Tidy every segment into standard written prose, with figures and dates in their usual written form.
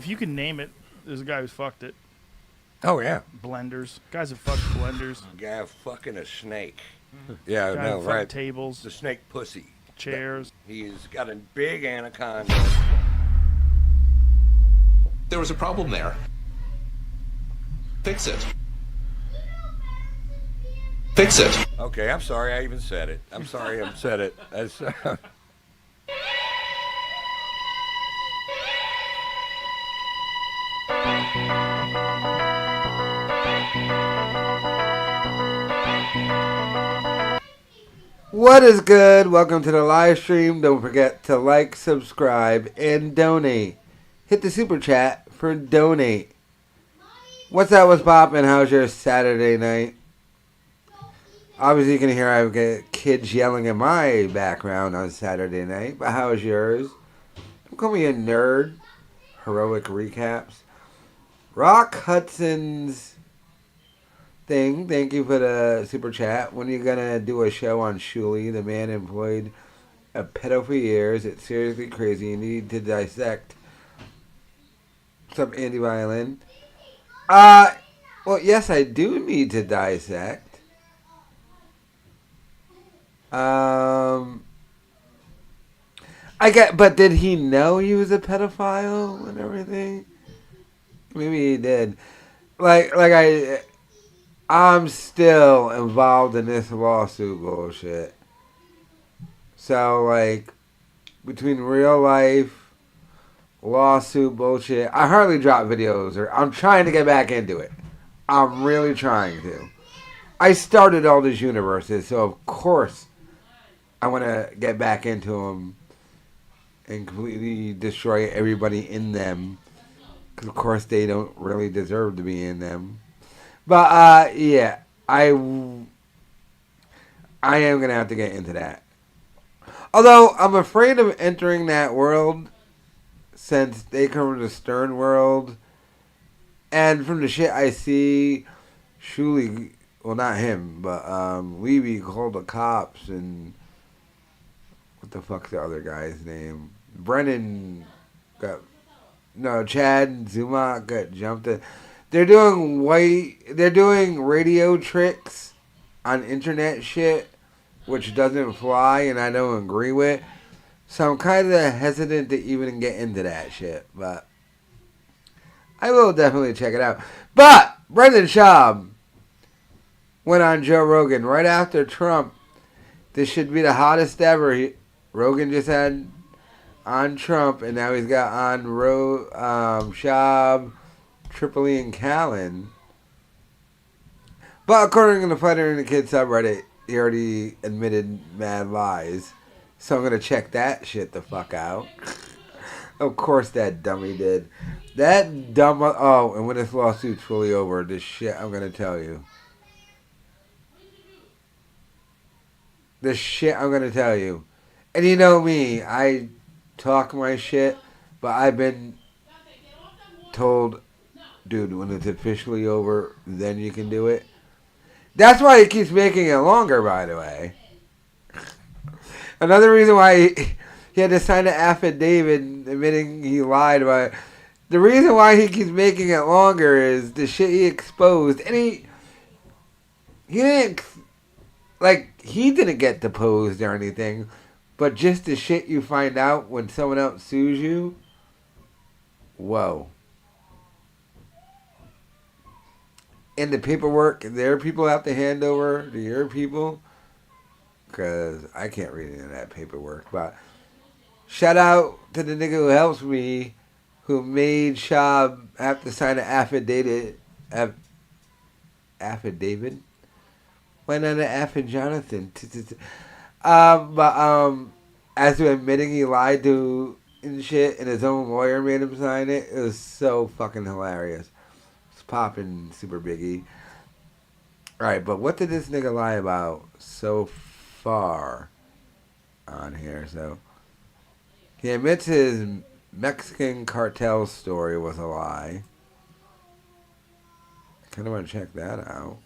if you can name it, there's a guy who's fucked it. Oh yeah, Blenders. Guys have fucked blenders. guy fucking a snake. Yeah, Guys no, have right. fucked tables, The snake pussy. chairs. He's got a big anaconda. There was a problem there. Fix it. Fix it. Okay, I'm sorry I even said it. I'm sorry I said it. That's, What is good? Welcome to the live stream. Don't forget to like, subscribe, and donate. Hit the super chat for donate. What's up? What's poppin'? How's your Saturday night? Obviously, you can hear I've got kids yelling in my background on Saturday night. But how's yours? Don't call me a nerd. Heroic recaps. Rock Hudson's thing. Thank you for the super chat. When are you gonna do a show on Shuley? The man employed a pedo for years. It's seriously crazy. You need to dissect. Some Andy Violin. Well, yes, I do need to dissect. But did he know he was a pedophile and everything? Maybe he did. I'm still involved in this lawsuit bullshit. So, between real life, lawsuit bullshit, I hardly drop videos, or I'm trying to get back into it. I'm really trying to. I started all these universes, so of course I want to get back into them and completely destroy everybody in them. Because, of course, they don't really deserve to be in them. But, yeah, I am going to have to get into that. Although, I'm afraid of entering that world since they come from the Stern world. And from the shit I see, Shuley, well, not him, but Levy called the cops and what the fuck's the other guy's name? Brennan Chad Zuma got jumped in. They're doing radio tricks on internet shit, which doesn't fly, and I don't agree with. So I'm kind of hesitant to even get into that shit, but I will definitely check it out. But Brendan Schaub went on Joe Rogan right after Trump. This should be the hottest ever. Rogan just had on Trump, and now he's got on Schaub, Tripoli, and Callan. But according to the Fighter and the Kid subreddit, he already admitted mad lies. So I'm going to check that shit the fuck out. Of course that dummy did. That dumb... Oh, and when this lawsuit's fully over, this shit I'm going to tell you. This shit I'm going to tell you. And you know me, I talk my shit, but I've been told, dude, when it's officially over, then you can do it. That's why he keeps making it longer, by the way. Another reason why he had to sign an affidavit admitting he lied about it. The reason why he keeps making it longer is the shit he exposed. And he didn't, he didn't get deposed or anything. But just the shit you find out when someone else sues you. Whoa. And the paperwork their people have to hand over to your people. Because I can't read any of that paperwork. But shout out to the nigga who helps me, who made Schaub have to sign an affidavit. Affidavit? Why not an affid Jonathan? As to admitting he lied to and shit, and his own lawyer made him sign it, it was so fucking hilarious. It's popping super biggie. Alright, but what did this nigga lie about so far on here? So, he admits his Mexican cartel story was a lie. Kind of want to check that out.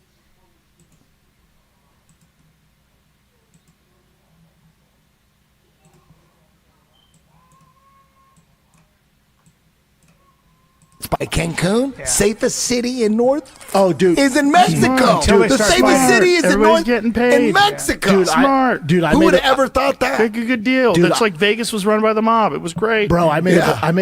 by Cancun, safest city in North Oh, dude. is in Mexico. Until they The start safest firing. city is in Everybody's North getting paid. in Mexico. Dude, Smart. I Who made would a, have ever thought that? Good deal. Dude, That's like Vegas was run by the mob. It was great. Bro, I made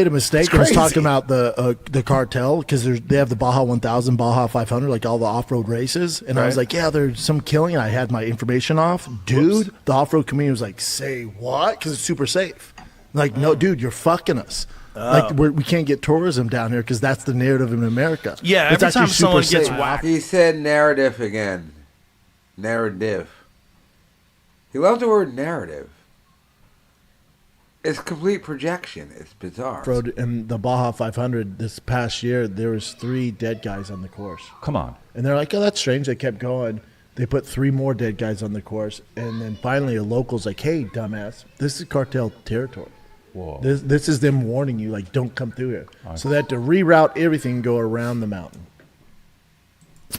a mistake. It's I was crazy. talking about the cartel because they have the Baja 1000, Baja 500, like all the off-road races, and I was Right. like, yeah, there's some killing. I had my information off, dude. The off-road community was like, say what? Because it's super safe. Like, no, dude, you're fucking us. Like we can't get tourism down here because that's the narrative in America. Yeah, It's every actually time super someone gets safe. whacked. He said narrative again. Narrative. He loved the word narrative. It's complete projection. It's bizarre. Off-road in the Baja 500 this past year, there was 3 dead guys on the course. Come on. And they're like, oh, that's strange. They kept going. They put 3 more dead guys on the course. And then finally a local's like, hey, dumbass, this is cartel territory. Whoa. This is them warning you, like, don't come through here. So they had to reroute everything and go around the mountain.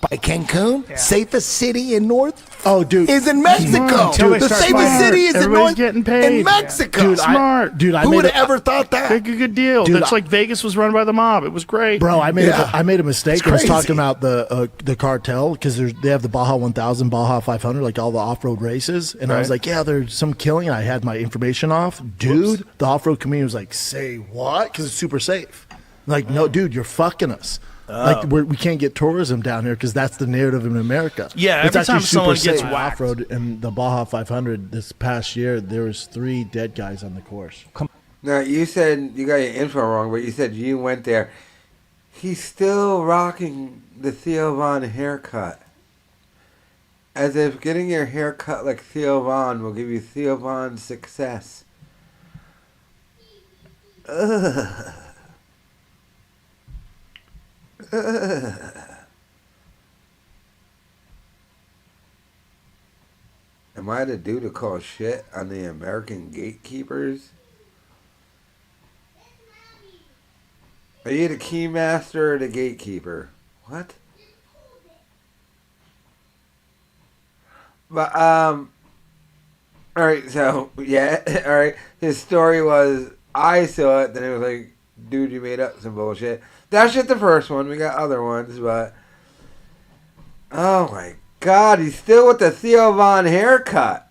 By Cancun, safest city in North Oh, dude. is in Mexico. Until they The start safest firing. city is in Everybody's North getting paid. in Mexico. Dude, Smart. I Who made would a, have ever thought that? Good deal. Dude, That's like Vegas was run by the mob. It was great. Bro, I made a mistake. It's I was crazy. talking about the cartel because they have the Baja 1000, Baja 500, like all the off-road races, and I was Right. like, yeah, there's some killing. I had my information off, dude. The off-road community was like, say what? Because it's super safe. Like, no, dude, you're fucking us. Like we can't get tourism down here because that's the narrative in America. Yeah, It's every actually time someone super gets safe. whacked. Off-road in the Baja 500 this past year, there was 3 dead guys on the course. Now, you said you got your info wrong, but you said you went there. He's still rocking the Theo Von haircut. As if getting your hair cut like Theo Von will give you Theo Von success. Ugh. Am I the dude to call shit on the American gatekeepers? Are you the keymaster or the gatekeeper? What? But alright, so yeah, alright. His story was I saw it, then it was like, dude, you made up some bullshit. That's just the first one. We got other ones, but oh my god, he's still with the Theo Von haircut.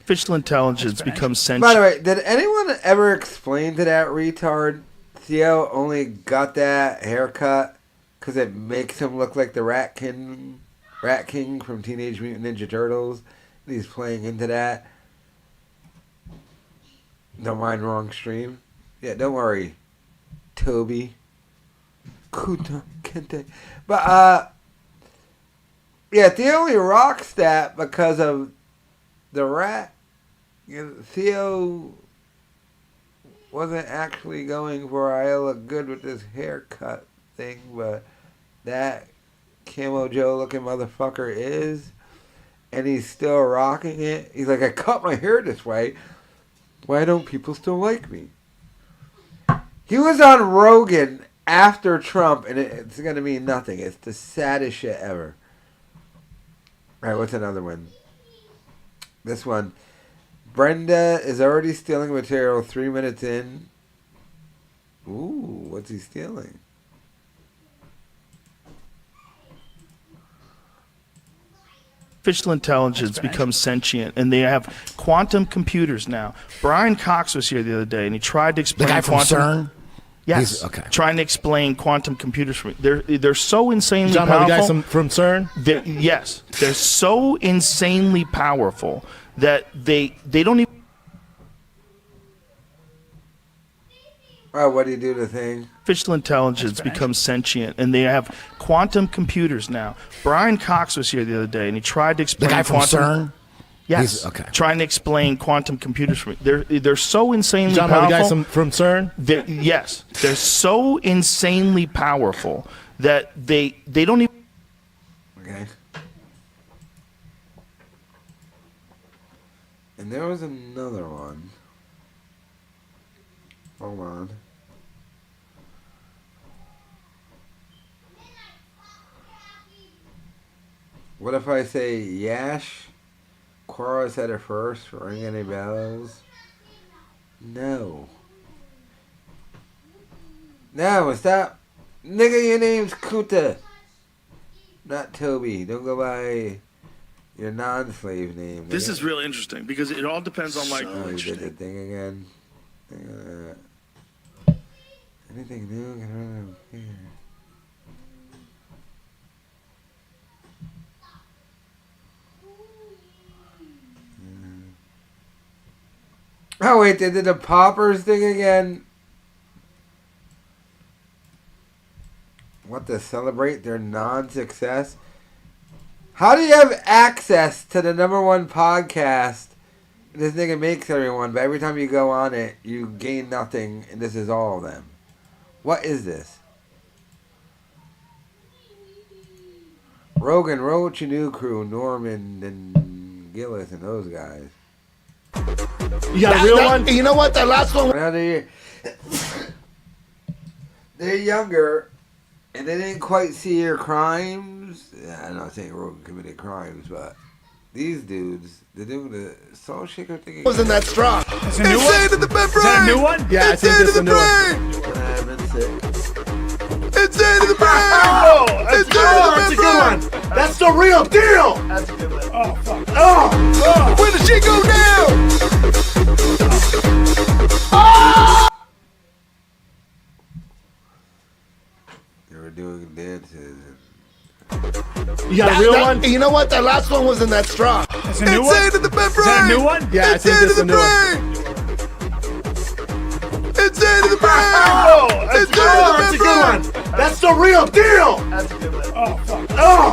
Artificial intelligence becomes By the sentient. way, did anyone ever explain to that retard Theo only got that haircut because it makes him look like the Rat King from Teenage Mutant Ninja Turtles? And he's playing into that. Don't mind wrong stream. Yeah, don't worry, Toby. Kuta Kente. But yeah, Theo only rocks that because of the rat. You know, Theo wasn't actually going for I look good with this haircut thing, but that Camo Joe looking motherfucker is, and he's still rocking it. He's like, I cut my hair this way. Why don't people still like me? He was on Rogan after Trump, and it's going to mean nothing. It's the saddest shit ever. All right, what's another one? This one. Brenda is already stealing material 3 minutes in. Ooh, what's he stealing? Artificial intelligence becomes sentient, and they have quantum computers now. Brian Cox was here the other day, and he tried to The explain guy from quantum. CERN? Yes, He's- okay. trying to explain quantum computers for me. They're so insanely Talking about powerful. the guy from CERN? Yes, they're so insanely powerful that they don't even. Oh, what do you do to the thing? Artificial intelligence becomes sentient, and they have quantum computers now. Brian Cox was here the other day, and he tried to The explain guy from quantum. CERN? Yes, He's- okay. trying to explain quantum computers for me. They're so insanely Talking about the powerful. guy from CERN? Yes, they're so insanely powerful that they don't even. Okay. And there was another one. Hold on. What if I say Yash? Quora said it first. Ring any bells? No. No, stop. Nigga, your name's Kuta. Not Toby. Don't go by your non-slave name. This nigga. is really interesting because it all depends on like. Oh, you did the thing again. Anything new? I don't know. Here. Oh wait, they did the poppers thing again. What, to celebrate their non-success? How do you have access to the #1 podcast? This nigga makes everyone, but every time you go on it, you gain nothing, and this is all of them. What is this? Rogan, Roach and New Crew, Norman and Gillis and those guys. You got a real one? You know what? That last one. Now they're younger, and they didn't quite see your crimes. Yeah, I'm not saying Rogan committed crimes, but these dudes, they're doing the soul shaker thing. Wasn't that strong? It's a new one? To the membrane. Is that a new one? Yeah, I think this is a new one. I've been sick. Insane to the brain. Oh, that's a good one. That's the real deal. That's a good one. Oh, fuck. Oh, when the shit go down. They were doing dances. You got a real one? You know what? That last one wasn't that strong. It's a new one? Insane to the membrane. Is that a new one? Yeah, I think this is a new one. Insane to the brain. Oh, that's a good one. That's the real deal. That's a good one. Oh, fuck. Oh,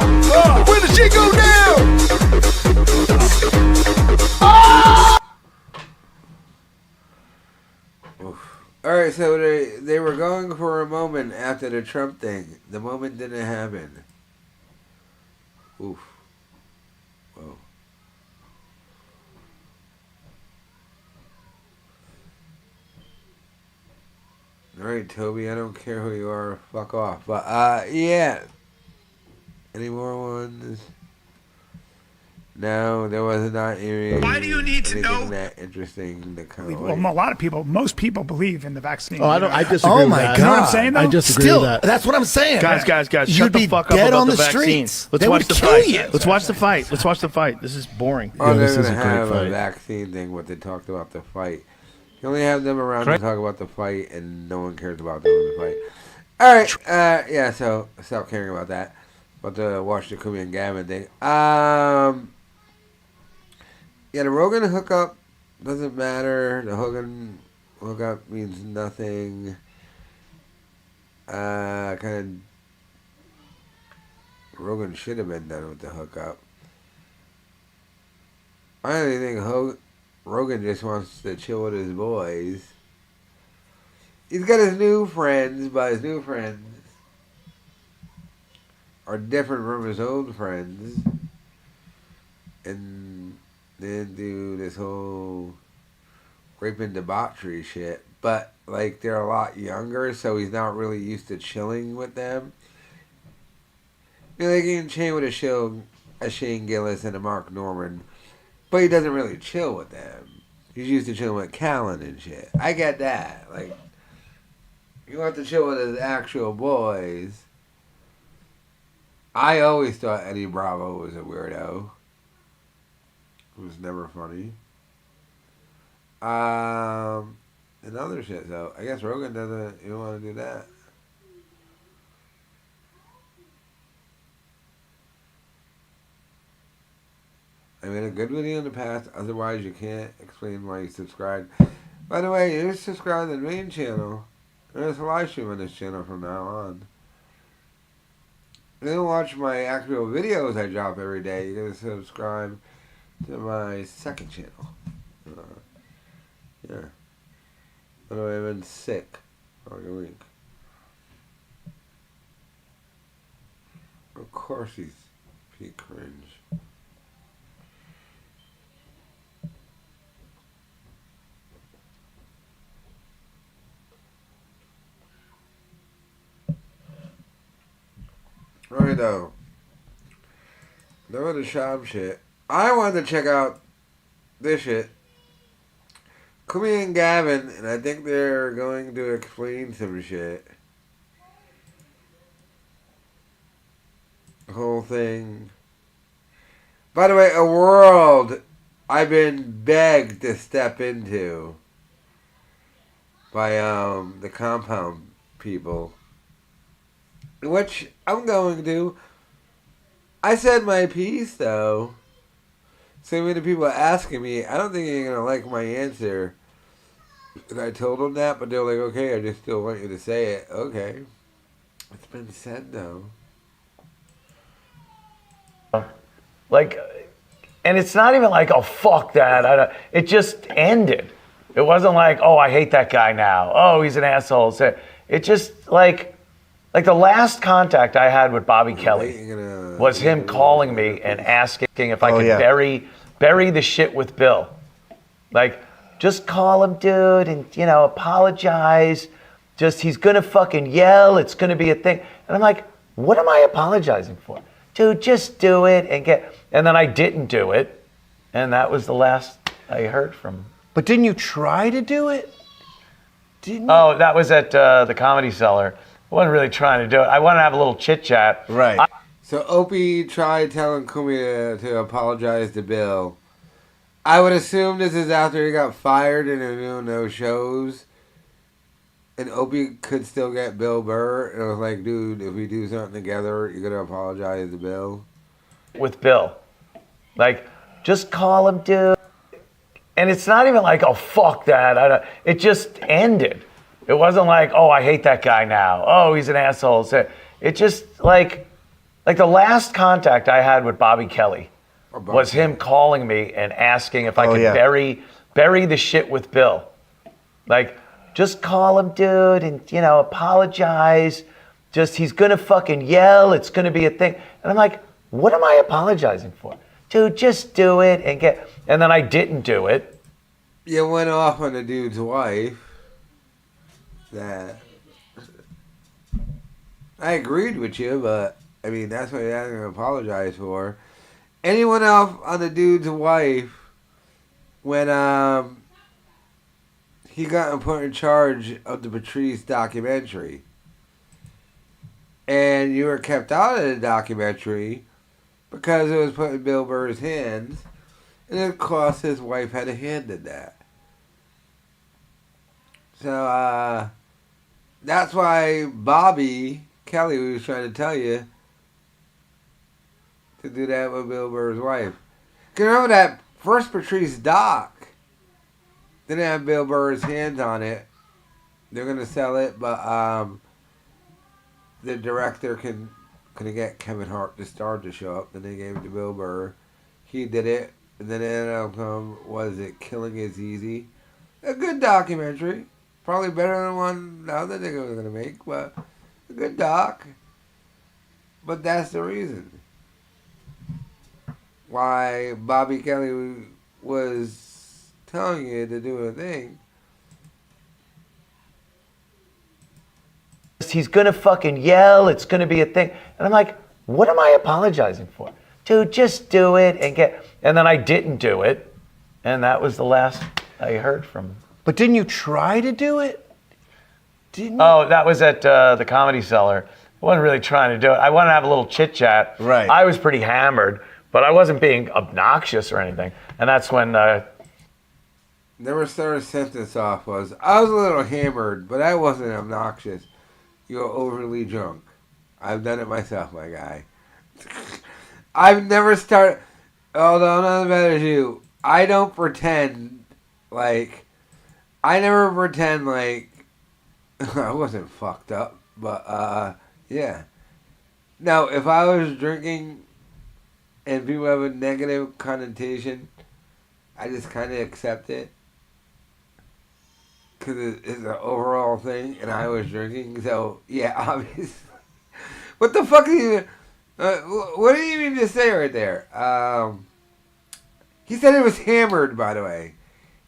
when the shit go down. Oof. All right, so they were going for a moment after the Trump thing. The moment didn't happen. Oof. Whoa. All right, Toby, I don't care who you are. Fuck off. But, yeah. Any more ones? No, there was not any. Why do you need to know? That interesting to kind of Well, a lot of people, most people believe in the vaccine. Oh, I don't. I disagree. Oh with my that. You know what I'm God. saying, though? I disagree Still, with that. that's what I'm saying. Guys, You'd shut the be fuck up dead about on the the vaccine. streets. Let's They watch would the kill fight. you. Let's watch the fight. Let's watch the fight. This is boring. Oh, Yeah, they're this going is to a great have a fight. vaccine thing, what they talked about the fight. You only have them around to talk about the fight, and no one cares about them in the fight. All right, yeah, so stop caring about that. But to watch the Cumia and Gavin thing. Yeah, the Rogan hookup doesn't matter. The Hogan hookup means nothing. Kind of Rogan should have been done with the hookup. I don't think Rogan just wants to chill with his boys. He's got his new friends, but his new friends are different from his old friends. And then do this whole rape and debauchery shit. But, like, they're a lot younger, so he's not really used to chilling with them. You know, like, he can chain with a Shane Gillis and a Mark Norman, but he doesn't really chill with them. He's used to chilling with Callan and shit. I get that. Like, he wants to chill with his actual boys. I always thought Eddie Bravo was a weirdo. It was never funny. And other shit, though. I guess Rogan doesn't even want to do that. I made a good video in the past, otherwise you can't explain why you subscribed. By the way, you subscribe to the main channel. There's a live stream on this channel from now on. If you don't watch my actual videos I drop every day, you gotta subscribe to my second channel. Yeah. By the way, I've been sick all a week. Of course he's cringe. Right though. There was the Schaub shit. I wanted to check out this shit. Cumia and Gavin, and I think they're going to explain some shit. whole thing. By the way, a world I've been begged to step into by the compound people, which I'm going to. I said my piece though. So many people asking me, I don't think you're gonna like my answer. And I told them that, but they're like, okay, I just still want you to say it. Okay. It's been said though. Like, and it's not even like, oh, fuck that. It just ended. It wasn't like, oh, I hate that guy now. Oh, he's an asshole. So it just like the last contact I had with Bobby Kelly was him calling me and asking if I could bury the shit with Bill. Like, just call him, dude, and, you know, apologize. Just, he's going to fucking yell. It's going to be a thing. And I'm like, what am I apologizing for? Dude, just do it and then I didn't do it. And that was the last I heard from him. But didn't you try to do it? Oh, that was at the Comedy Cellar. I wasn't really trying to do it. I wanted to have a little chit chat. Right. So Opie tried telling Cumia to apologize to Bill. I would assume this is after he got fired and they're doing no shows. And Opie could still get Bill Burr. And I was like, dude, if we do something together, you're going to apologize to Bill? With Bill. Like, just call him, dude. And it's not even like, oh, fuck that. It just ended. It wasn't like, oh, I hate that guy now. Oh, he's an asshole. So it just like the last contact I had with Bobby Kelly was him calling me and asking if I could bury the shit with Bill. Like, just call him, dude, and, you know, apologize. Just, he's going to fucking yell. It's going to be a thing. And I'm like, what am I apologizing for? Dude, just do it and then I didn't do it. You went off on the dude's wife. That I agreed with you, but I mean that's what you're going to apologize for. Anyone else on the dude's wife when he got put in charge of the Patrice documentary, and you were kept out of the documentary because it was put in Bill Burr's hands, and it cost his wife had a hand in that. So that's why Bobby Kelly was trying to tell you to do that with Bill Burr's wife. Because remember that first Patrice doc didn't have Bill Burr's hands on it. They're going to sell it, but the director couldn't get Kevin Hart to star to show up. Then they gave it to Bill Burr. He did it. And then the outcome was it Killing Is Easy. A good documentary. Probably better than one the other nigga was going to make, but a good doc. But that's the reason why Bobby Kelly was telling you to do a thing. He's going to fucking yell. It's going to be a thing. And I'm like, what am I apologizing for? Dude, just do it and then I didn't do it. And that was the last I heard from him. But didn't you try to do it? Oh, that was at the Comedy Cellar. I wasn't really trying to do it. I wanted to have a little chit chat. Right. I was pretty hammered, but I wasn't being obnoxious or anything. And that's when Never started a sentence off was, I was a little hammered, but I wasn't obnoxious. You were overly drunk. I've done it myself, my guy. I've never started, although not as bad as you, I don't pretend like, I never pretend like I wasn't fucked up, but yeah. Now, if I was drinking and people have a negative connotation, I just kind of accept it because it's an overall thing, and I was drinking, so yeah, obviously. What the fuck are you? What did you even just say right there? He said he was hammered, by the way.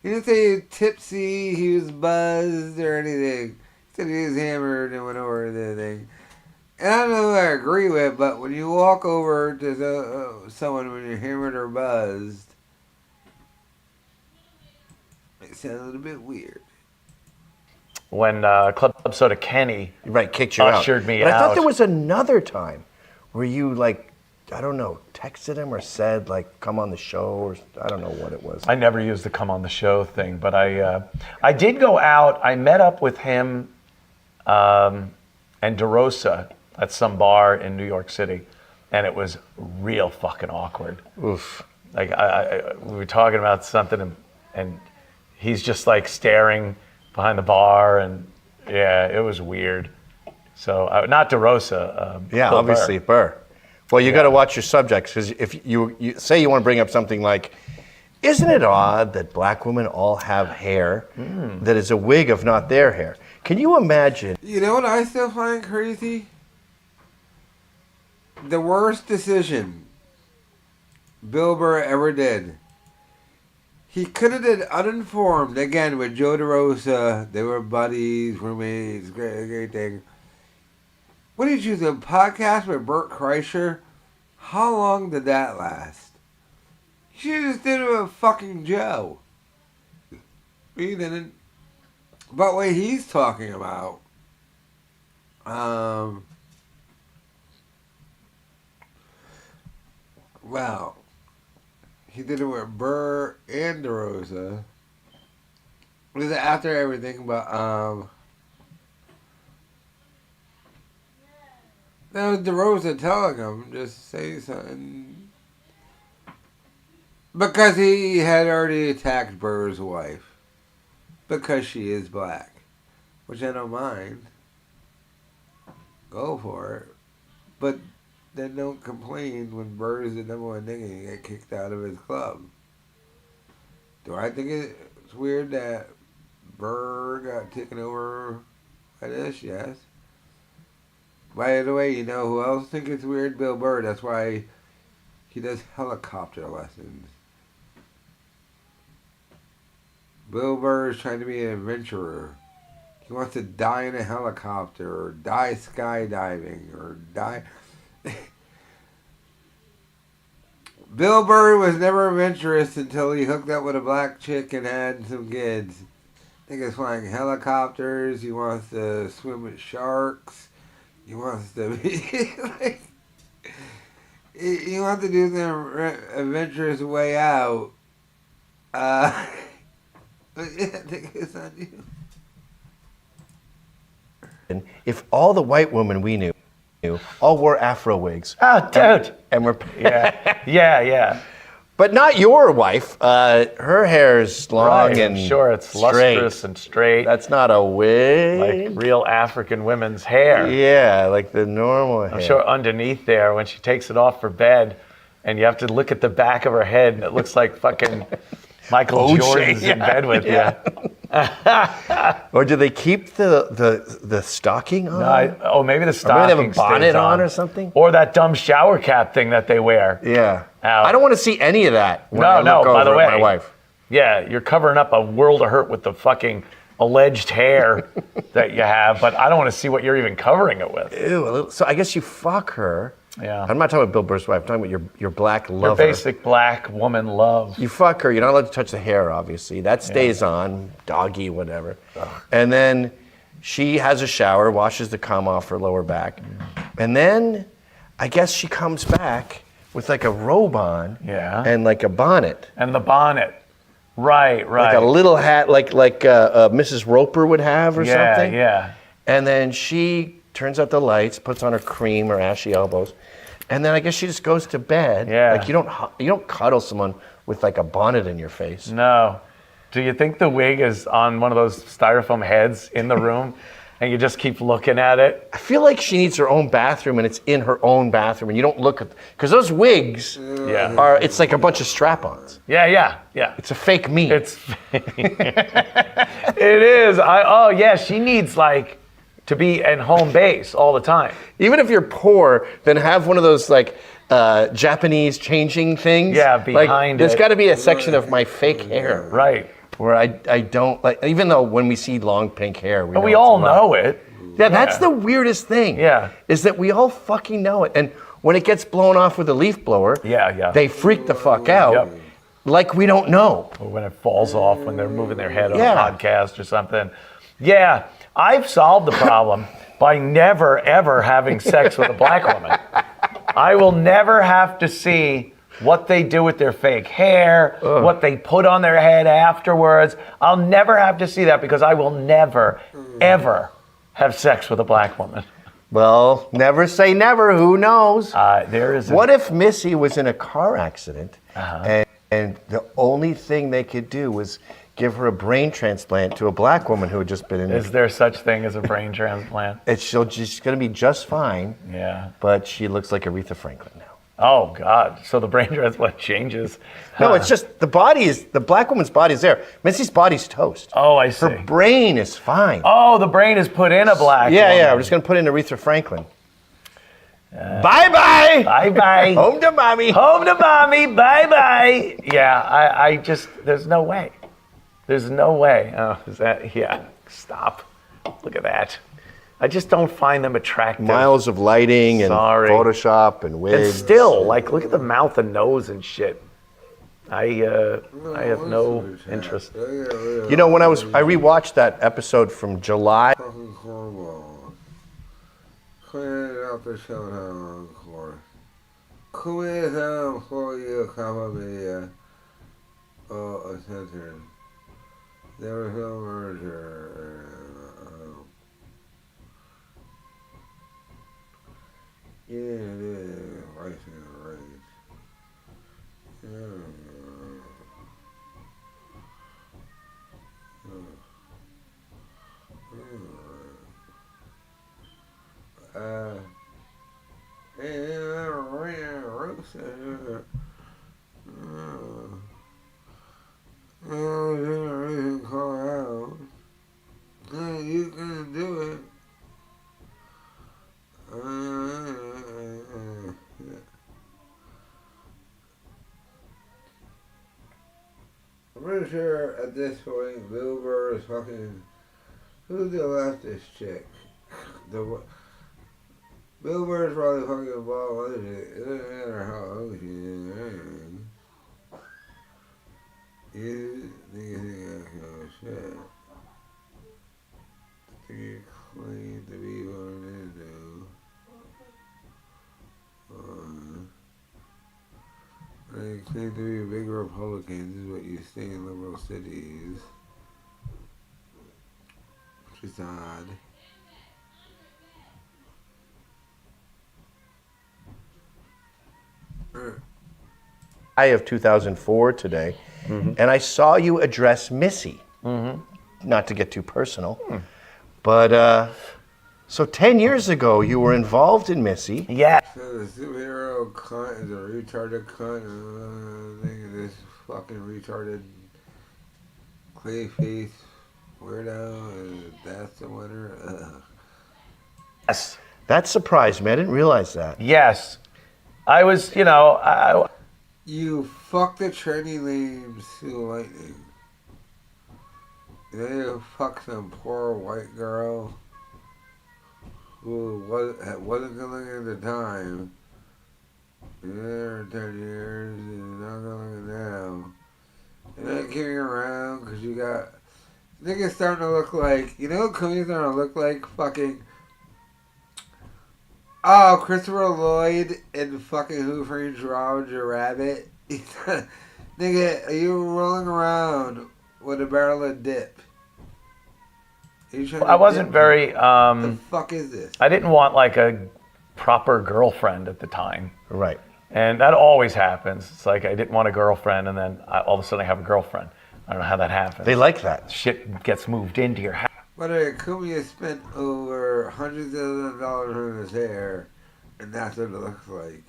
He didn't say tipsy, he was buzzed, or anything. He said he was hammered and went over the thing. And I don't know if I agree with, but when you walk over to someone when you're hammered or buzzed, it sounds a little bit weird. when Club Soda Kenny Right, kicked you out. ushered me but out. I thought there was another time where you like I don't know, texted him or said like, come on the show, or I don't know what it was. I never used the come on the show thing, but I did go out. I met up with him and DeRosa at some bar in New York City, and it was real fucking awkward. Oof. Like we were talking about something, and he's just like staring behind the bar, and yeah, it was weird. So not DeRosa. Yeah, Bill obviously Burr. Well, you got to watch your subjects, because if you say you want to bring up something like, isn't it odd that black women all have hair that is a wig of not their hair? Can you imagine? You know what I still find crazy? The worst decision Bill Burr ever did. He could have did Uninformed, again, with Joe DeRosa. They were buddies, roommates, great thing. What did you do, a podcast with Bert Kreischer? How long did that last? You should have just did it with fucking Joe. He didn't. But what he's talking about, well, he did it with Burr and DeRosa. Was it after everything? But that was DeRosa telling him just say something, because he had already attacked Burr's wife because she is black, which I don't mind. Go for it, but then don't complain when Burr is the number one nigga and you get kicked out of his club. Do I think it's weird that Burr got taken over by this? Yes. By the way, you know who else think it's weird? Bill Burr. That's why he does helicopter lessons. Bill Burr is trying to be an adventurer. He wants to die in a helicopter, or die skydiving, or die... Bill Burr was never adventurous until he hooked up with a black chick and had some kids. I think it's flying helicopters. He wants to swim with sharks. He wants to be like, he wants to do the adventurous way out. I think it's on you. If all the white women we knew all wore Afro wigs. Oh, dude. And we're Yeah. But not your wife. Her hair is long Right, and I'm sure it's straight. lustrous and straight. That's not a wig. Like real African women's hair. Yeah, like the normal hair. I'm sure underneath there, when she takes it off for bed, and you have to look at the back of her head, and it looks like fucking Michael OJ, Jordan's in bed with you. Or do they keep the stocking on? Maybe the Or stocking maybe they have a bonnet stays on or something? Or that dumb shower cap thing that they wear. Yeah. Out. I don't want to see any of that when I No, look by over the at my way. wife. Yeah, you're covering up a world of hurt with the fucking alleged hair that you have, but I don't want to see what you're even covering it with. Ew. So I guess you fuck her. Yeah. I'm not talking about Bill Burr's wife. I'm talking about your black Your lover. basic black woman love. You fuck her. You're not allowed to touch the hair, obviously. That stays on, doggy, whatever. And then she has a shower, washes the cum off her lower back. And then I guess she comes back with like a robe on. Yeah. And like a bonnet. And the bonnet. Right. Like a little hat like Mrs. Roper would have or something. Yeah. And then she turns out the lights, puts on her cream or ashy elbows, and then I guess she just goes to bed. Yeah. Like you don't cuddle someone with like a bonnet in your face. No. Do you think the wig is on one of those styrofoam heads in the room and you just keep looking at it? I feel like she needs her own bathroom and it's in her own bathroom and you don't look at, because those wigs it's like a bunch of strap-ons. Yeah. It's a fake me. It is. She needs like to be in home base all the time. Even if you're poor, then have one of those like Japanese changing things. Yeah, behind There's it. got to be a section of my fake hair. Right. Where I don't like, even though when we see long pink hair, We all know it. Yeah, that's the weirdest thing. Yeah. Is that we all fucking know it. And when it gets blown off with a leaf blower, they freak the fuck out. Yep. Like we don't know. Or when it falls off when they're moving their head on Yeah. a podcast or something. Yeah, I've solved the problem by never, ever having sex with a black woman. I will never have to see what they do with their fake hair, what they put on their head afterwards. I'll never have to see that because I will never, ever have sex with a black woman. Well, never say never. Who knows? There is. What if Missy was in a car accident and the only thing they could do was give her a brain transplant to a black woman who had just been in Is there such thing as a brain transplant? She's going to be just fine. Yeah. But she looks like Aretha Franklin now. Oh, God. So the brain transplant changes. No, it's just the black woman's body is there. Missy's body's toast. Oh, I see. Her brain is fine. Oh, the brain is put in a black Yeah, woman. we're just going to put in Aretha Franklin. Bye-bye. Bye-bye. Home to mommy. Home to mommy. Bye-bye. Yeah, I just, there's no way. There's no way. Oh, is that, yeah, stop. Look at that. I just don't find them attractive. Miles of lighting and Photoshop and wigs. And still, like, look at the mouth and nose and shit. I have no interest. You know, I rewatched that episode from July. Fucking cornballs. Clean it out the showdown course. Cumia down for you, Cumia. Attention. There was no merger. Yeah, it is. Rice and rage. Yeah. You can do it. I'm pretty sure at this point Bill Burr is fucking. Who's the leftist chick? Bill Burr's probably fucking involved with other shit. It doesn't matter how old she is. You think oh shit. Think you're clean to be born into. They claim to be big Republicans is what you see in liberal cities. Which is odd. I of 2004 today, and I saw you address Missy. Not to get too personal, but so 10 years ago you were involved in Missy. Yeah. So the superhero cunt is a retarded cunt. I think this fucking retarded clayface weirdo, and that's the winner. Ugh. Yes. That surprised me. I didn't realize that. Yes. I was, You fuck the trendy lame Sue Lightning. Then you fuck some poor white girl who wasn't good looking at the time. Yeah, 10 years, and not good looking now. And then carrying around because you got niggas starting to look like, you know what Cumia's starting to look like? Fucking, oh, Christopher Lloyd in fucking Who Framed Roger Rabbit. Nigga, are you rolling around with a barrel of dip? I wasn't very. The fuck is this? I didn't want like a proper girlfriend at the time. Right. And that always happens. It's like I didn't want a girlfriend, and then all of a sudden I have a girlfriend. I don't know how that happens. They like that. Shit gets moved into your house. But Cumia spent over hundreds of dollars on his hair, and that's what it looks like.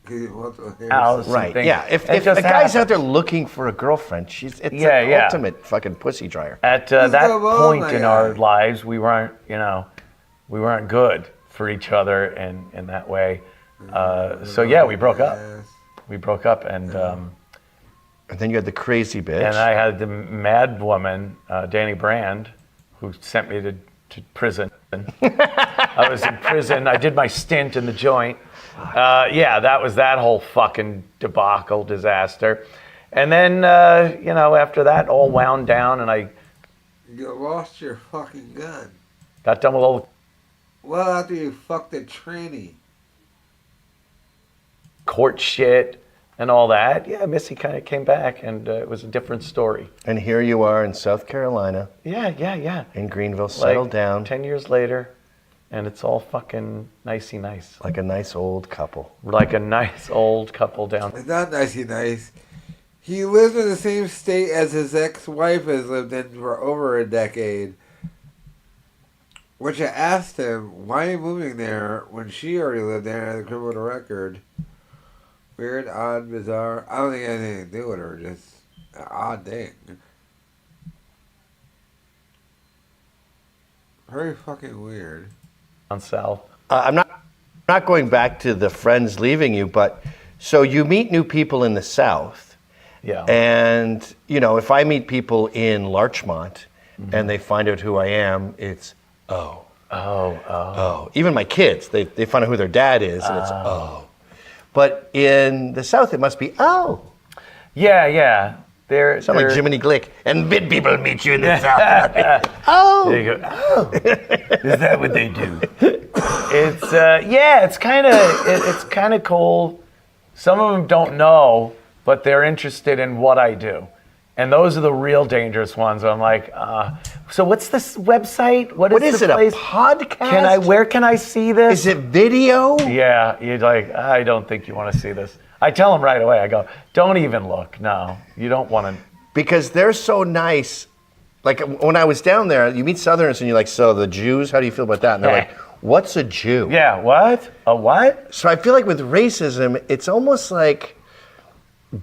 'Cause he wants a hair. Right. Things. Yeah. If It a just guy's happens. out there looking for a girlfriend, it's an ultimate fucking pussy dryer. At that point in our lives, we weren't good for each other in that way. So yeah, we broke up. We broke up, and then you had the crazy bitch. And I had the mad woman, Danny Brand, who sent me to prison. I was in prison. I did my stint in the joint. Yeah, that was that whole fucking debacle, disaster. And then, after that all wound down, and You lost your fucking gun. got done with all. Well, after you fucked the tranny. court shit and all that, yeah, Missy kind of came back, and it was a different story. And here you are in South Carolina, Yeah. in Greenville, settled Like, down 10 years later, and it's all fucking nicey nice. like a nice old couple. Like a nice old couple down. It's not nicey nice. He lives in the same state as his ex-wife has lived in for over a decade. Which I asked him, why are you moving there when she already lived there and had a criminal record? Weird, odd, bizarre. I don't think it had anything to do with her, just an odd thing. Very fucking weird. Down south. I'm not going back to the friends leaving you, but so you meet new people in the South. Yeah. And, you know, if I meet people in Larchmont and they find out who I am, it's, oh. Even my kids, they find out who their dad is, and it's, oh. But in the South, it must be, oh. Yeah. They're Sound like Jiminy Glick. And big people meet you in the South. Oh. There you go. Oh. Is that what they do? It's it's kind of cool. Some of them don't know, but they're interested in what I do. And those are the real dangerous ones. I'm like, so what's this website? What is it, the place? a podcast? Where can I see this? Is it video? Yeah, you're like, I don't think you want to see this. I tell them right away, I go, don't even look. No, you don't want to. Because they're so nice. Like when I was down there, you meet Southerners and you're like, so the Jews, how do you feel about that? And they're like, what's a Jew? Yeah, what? A what? So I feel like with racism, it's almost like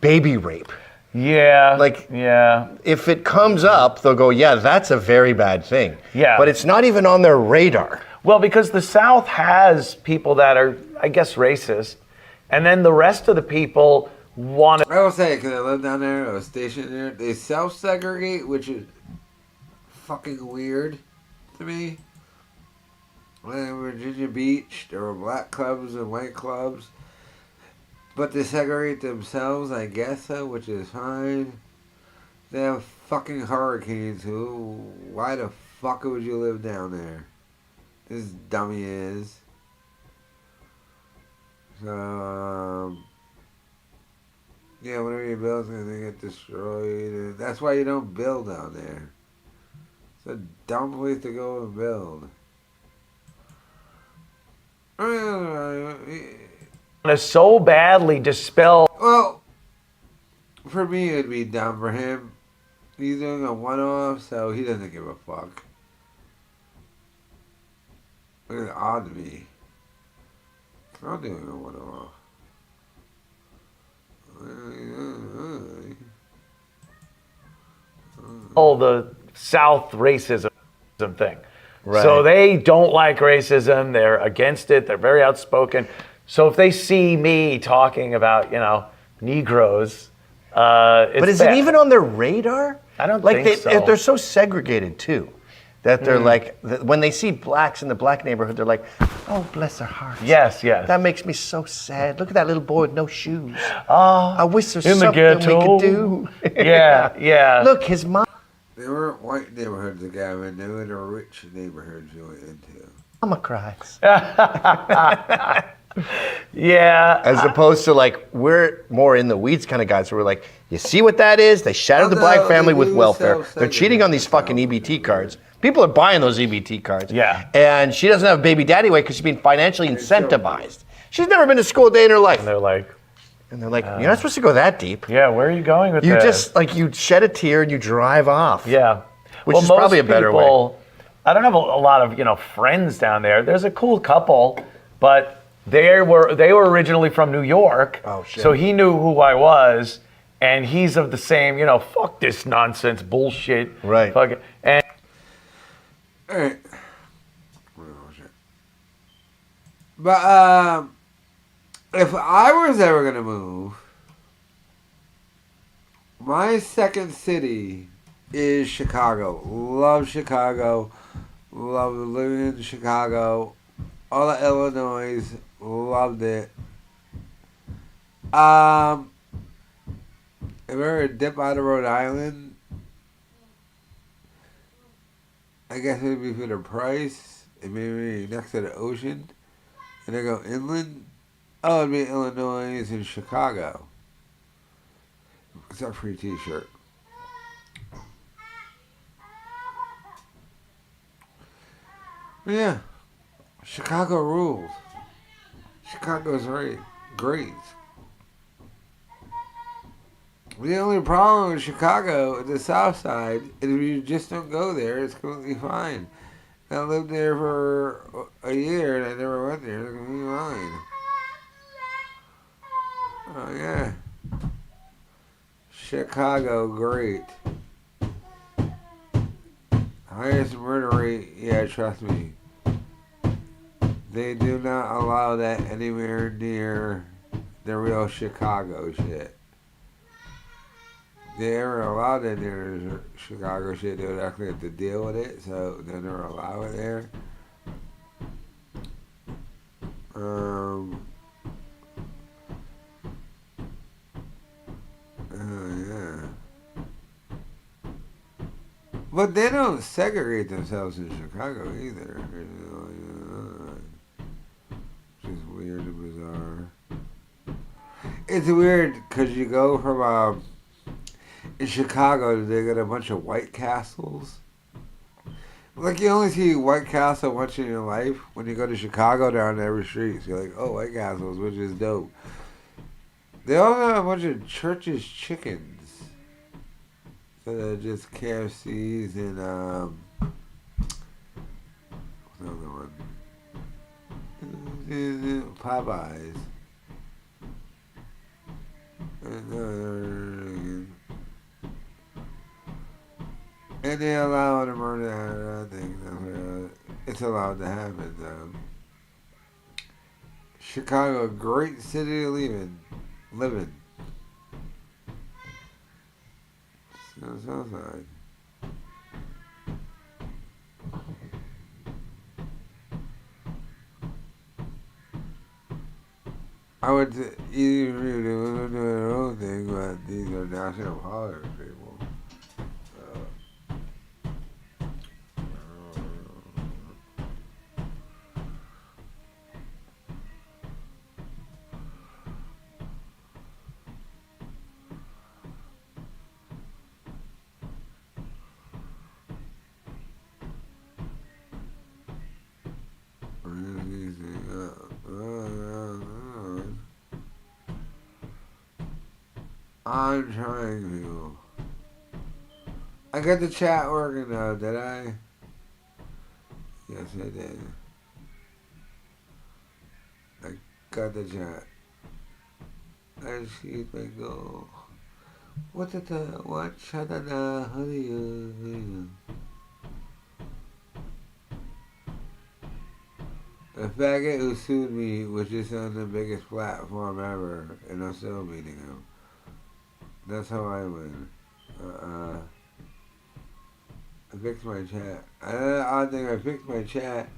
baby rape. Yeah. Like, yeah. if it comes up, they'll go, yeah, that's a very bad thing. Yeah. But it's not even on their radar. Well, because the South has people that are, I guess, racist, and then the rest of the people want to. I will say, because I live down there, I was stationed there, they self-segregate, which is fucking weird to me. Like in Virginia Beach, there were black clubs and white clubs. But they segregate themselves, I guess so, which is fine. They have fucking hurricanes, why the fuck would you live down there? This dummy is. So, yeah, whatever you build is gonna get destroyed. And that's why you don't build down there. It's a dumb place to go and build. to so badly dispel. Well, for me, it'd be dumb. For him, he's doing a one-off, so he doesn't give a fuck. It's odd to me. I'm doing a one-off. All the South racism thing. Right. So they don't like racism. They're against it. They're very outspoken. So if they see me talking about, Negroes, it's But is bad. it even on their radar? I don't like think so. They're so segregated too, that they're like when they see blacks in the black neighborhood, they're like, "Oh, bless their hearts." Yes, yes. That makes me so sad. Look at that little boy with no shoes. I wish there's in the something we ghetto. could do. Yeah. Look, his mom. They weren't white neighborhoods, Gavin. They were the rich neighborhoods you went into. Mama cries. Yeah. As opposed to like, we're more in the weeds kind of guys where we're like, you see what that is? They shattered the black family with welfare. They're cheating on these fucking EBT cards. People are buying those EBT cards. Yeah. And she doesn't have a baby daddy way because she's being financially incentivized. She's never been to school a day in her life. And they're like, you're not supposed to go that deep. yeah, where are you going with You this? just, you shed a tear and you drive off. Yeah. Which is probably a better way. I don't have a lot of, friends down there. There's a cool couple, but they were originally from New York. Oh, shit. So he knew who I was, and he's of the same, fuck this nonsense bullshit. Right. Fuck it. And All right. Oh, shit. But if I was ever gonna move, my second city is Chicago. Love Chicago. Love living in Chicago. All of Illinois. Loved it. If I were to dip out of Rhode Island, I guess it would be for the price. It may be next to the ocean. And I go inland. Oh, it'd be Illinois and Chicago. It's our free T-shirt. But yeah, Chicago rules. Chicago's right. Great. The only problem with Chicago, the South Side, is if you just don't go there, it's completely fine. I lived there for a year and I never went there. It's completely fine. Oh yeah. Chicago, great. Highest murder rate, yeah, trust me. They do not allow that anywhere near the real Chicago shit. They ever allowed it near the Chicago shit, they would actually have to deal with it, so they never allow it there. Yeah. But they don't segregate themselves in Chicago either. Which is weird and bizarre. It's weird because you go from in Chicago, they got a bunch of White Castles. Like you only see White Castle once in your life. When you go to Chicago, down every street, so you're like, oh, White Castles, which is dope. They also have a bunch of Church's chickens. So they're just KFCs and what's the other one? Popeyes. And they allow the murder. I think it's allowed to happen. Chicago, great city to live in. Southside. I would either do their own thing, but these are national holidays, people. I'm trying to. I got the chat working now, did I? Yes, I did. I got the chat. I see if I go. What did the what? Shut up, how do you? The faggot who sued me was just on the biggest platform ever, and I'm still meeting him. That's how I win. I fixed my chat. I think I fixed my chat.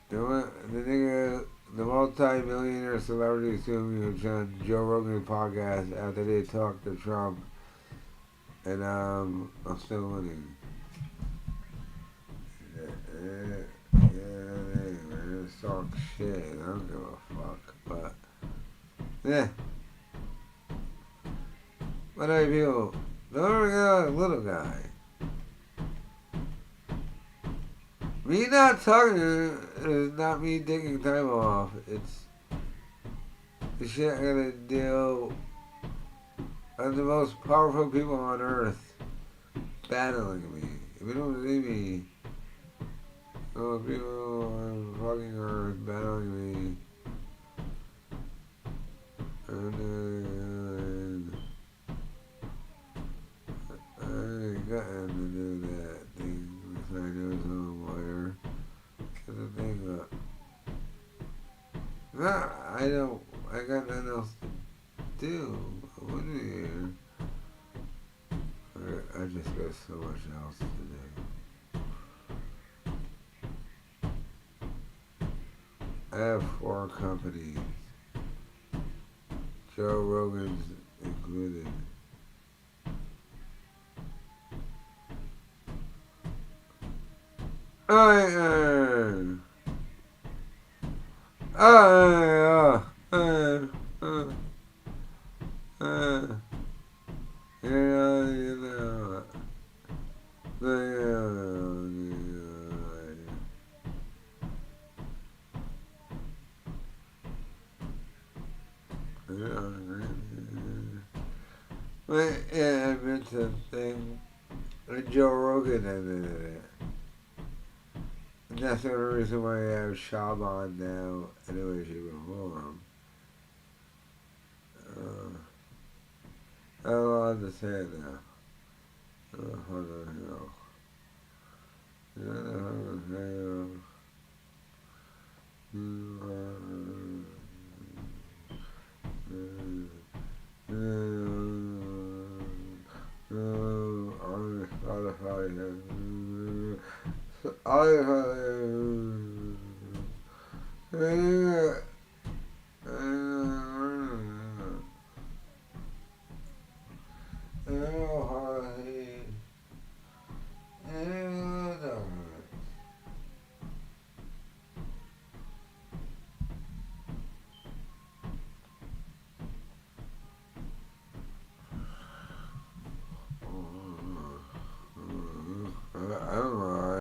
The multi-millionaire celebrity sued me was on Joe Rogan's podcast after they talked to Trump. And I'm still winning. Talk shit. I don't give a fuck. But yeah. But I feel the little guy. Me not talking is not me taking time off. It's the shit I gotta deal with the most powerful people on earth battling me. If you don't see me, those people on fucking earth battling me. And I ain't gotten to do that thing because I know some lawyer. Cause the thing I got nothing else to do. I wouldn't be here. I just got so much else to do. I have 4 companies. Joe Rogan's included. I Yeah, I meant the thing. Joe Rogan ended it. And that's the only reason why I have Schaub on now. Anyway, she before him. I don't understand now. Hold on,